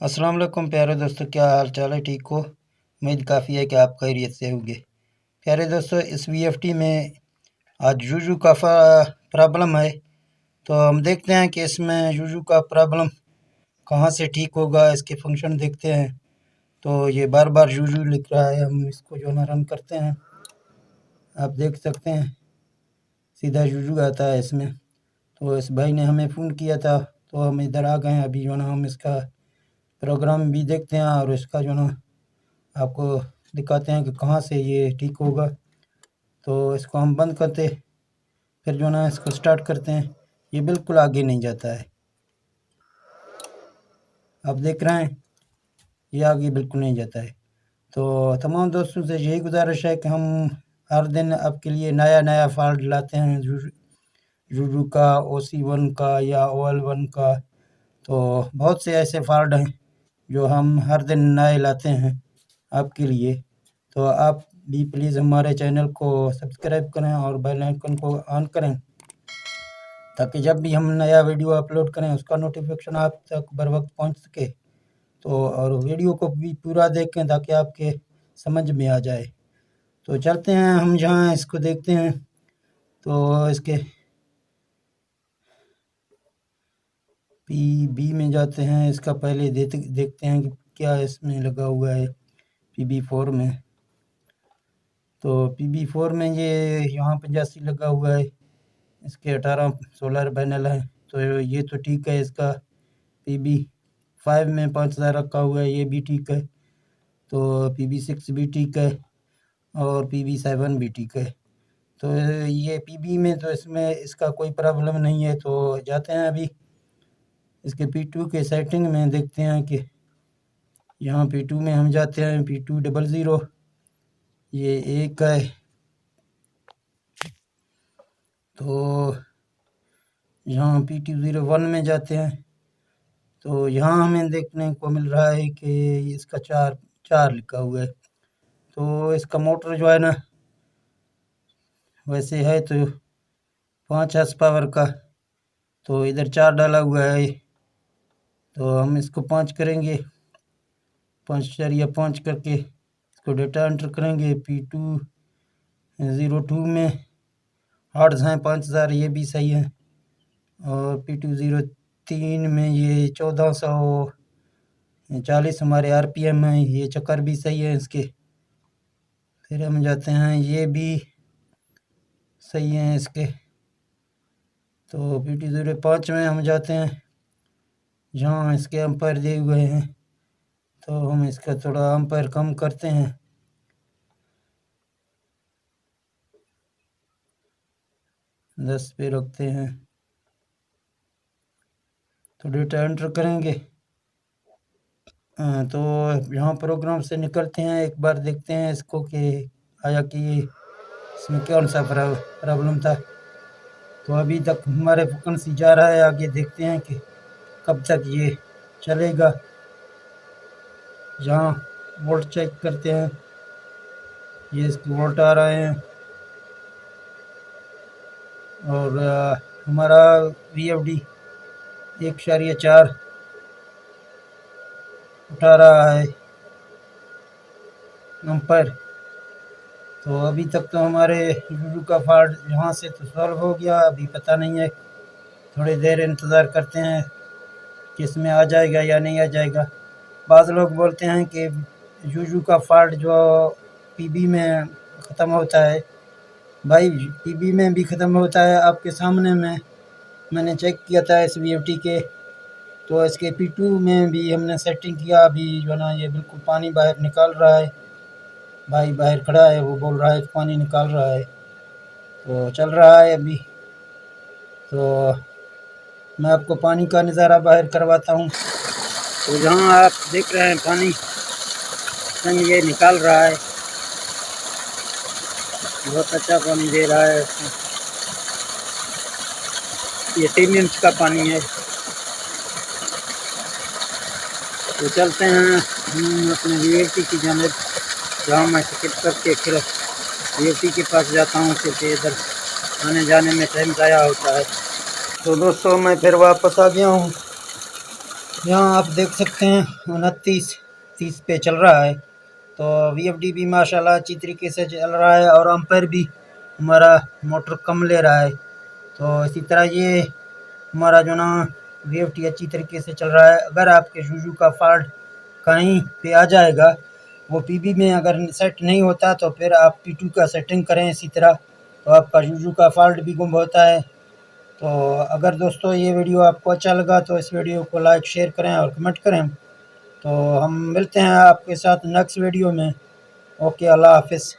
अस्सलाम वालेकुम प्यारे दोस्तों, क्या हाल चाल है? ठीक हो? उम्मीद काफ़ी है कि आप खैरियत से होंगे। प्यारे दोस्तों, इस वीएफटी में आज जूजू का प्रॉब्लम है। तो हम देखते हैं कि इसमें जूजू का प्रॉब्लम कहाँ से ठीक होगा। इसके फंक्शन देखते हैं। तो ये बार बार जूजू लिख रहा है। हम इसको जो है रन करते हैं, आप देख सकते हैं सीधा जूजू आता है इसमें। तो इस भाई ने हमें फ़ोन किया था, तो हम इधर आ गए हैं। अभी जो है हम इसका प्रोग्राम भी देखते हैं और इसका जो है आपको दिखाते हैं कि कहाँ से ये ठीक होगा। तो इसको हम बंद करते, फिर जो ना इसको स्टार्ट करते हैं। ये बिल्कुल आगे नहीं जाता है, आप देख रहे हैं, ये आगे बिल्कुल नहीं जाता है। तो तमाम दोस्तों से यही गुजारिश है कि हम हर दिन आपके लिए नया नया फॉल्ट लाते हैं, जूजू का, OC1 का या OL1 का। तो बहुत से ऐसे फॉल्ट हैं जो हम हर दिन नए लाते हैं आपके लिए। तो आप भी प्लीज़ हमारे चैनल को सब्सक्राइब करें और बेल आइकन को ऑन करें, ताकि जब भी हम नया वीडियो अपलोड करें उसका नोटिफिकेशन आप तक बर वक्त पहुँच सके। तो और वीडियो को भी पूरा देखें ताकि आपके समझ में आ जाए। तो चलते हैं हम जहाँ इसको देखते हैं। तो इसके PB में जाते हैं। इसका पहले देखते हैं कि क्या इसमें लगा हुआ है PB4 में। तो PB4 में ये यहाँ 85 लगा हुआ है। इसके 18 सोलर पैनल हैं, तो ये तो ठीक है। इसका PB5 में 5000 रखा हुआ है, ये भी ठीक है। तो PB6 भी ठीक है और PB7 भी ठीक है। तो ये PB में तो इसमें इसका कोई प्रॉब्लम नहीं है। तो जाते हैं अभी इसके P2 के सेटिंग में, देखते हैं कि यहाँ P2 में हम जाते हैं। P200 ये एक है। तो यहाँ P201 में जाते हैं। तो यहाँ हमें देखने को मिल रहा है कि इसका 4 लिखा हुआ है। तो इसका मोटर जो है ना, वैसे है तो 5 हॉर्स पावर का, तो इधर 4 डाला हुआ है। तो हम इसको 5 करेंगे, 5 या 5 करके इसको डेटा एंटर करेंगे। P202 में हॉर्ट्ज हैं 5000, ये भी सही है। और P203 में ये 1440 हमारे RPM हैं, ये चक्कर भी सही है इसके। फिर हम जाते हैं, ये भी सही हैं इसके। तो P205 में हम जाते हैं, जहाँ इसके एम्पायर दिए हुए हैं। तो हम इसका थोड़ा एम्पायर कम करते हैं, 10 पे रखते हैं। तो डेटा एंटर करेंगे। तो यहाँ प्रोग्राम से निकलते हैं, एक बार देखते हैं इसको कि आया कि इसमें कौन सा प्रॉब्लम था। तो अभी तक हमारे फ्रीक्वेंसी जा रहा है आगे, देखते हैं कि कब तक ये चलेगा। जहाँ वोल्ट चेक करते हैं, ये इसके वोल्ट आ रहे हैं। और हमारा VFD 1.4 उठा रहा है एम्पायर। तो अभी तक तो हमारे जूजू का फॉल्ट यहाँ से तो सॉल्व हो गया, अभी पता नहीं है। थोड़ी देर इंतज़ार करते हैं कि इसमें आ जाएगा या नहीं आ जाएगा। बाज़ लोग बोलते हैं कि जूजू का फॉल्ट जो PB में ख़त्म होता है, भाई PB में भी ख़त्म होता है आपके सामने में। मैंने चेक किया था इस VFT के। तो इसके P2 में भी हमने सेटिंग किया। अभी जो ना ये बिल्कुल पानी बाहर निकाल रहा है। भाई बाहर खड़ा है, वो बोल रहा है पानी निकाल रहा है। तो चल रहा है अभी। तो मैं आपको पानी का नज़ारा बाहर करवाता हूँ। तो जहाँ आप देख रहे हैं पानी ये निकाल रहा है, बहुत अच्छा पानी दे रहा है। ये 3 इंच का पानी है। तो चलते हैं हम अपने VFT की जानिब, जहाँ मैं टिकट करके फिर VFT के पास जाता हूँ, क्योंकि इधर आने जाने में टाइम ज़ाया होता है। तो दोस्तों मैं फिर वापस आ गया हूँ। यहाँ आप देख सकते हैं 29-30 पे चल रहा है। तो VFD भी माशाल्लाह अच्छी तरीके से चल रहा है और एम्पेयर भी हमारा मोटर कम ले रहा है। तो इसी तरह ये हमारा जो ना VFD अच्छी तरीके से चल रहा है। अगर आपके जुजू का फॉल्ट कहीं पे आ जाएगा, वो PB में अगर सेट नहीं होता तो फिर आप P2 का सेटिंग करें इसी तरह, तो आपका जुजू का फॉल्ट भी गुम होता है। तो अगर दोस्तों ये वीडियो आपको अच्छा लगा तो इस वीडियो को लाइक शेयर करें और कमेंट करें। तो हम मिलते हैं आपके साथ नेक्स्ट वीडियो में। ओके, अल्लाह हाफ़िज़।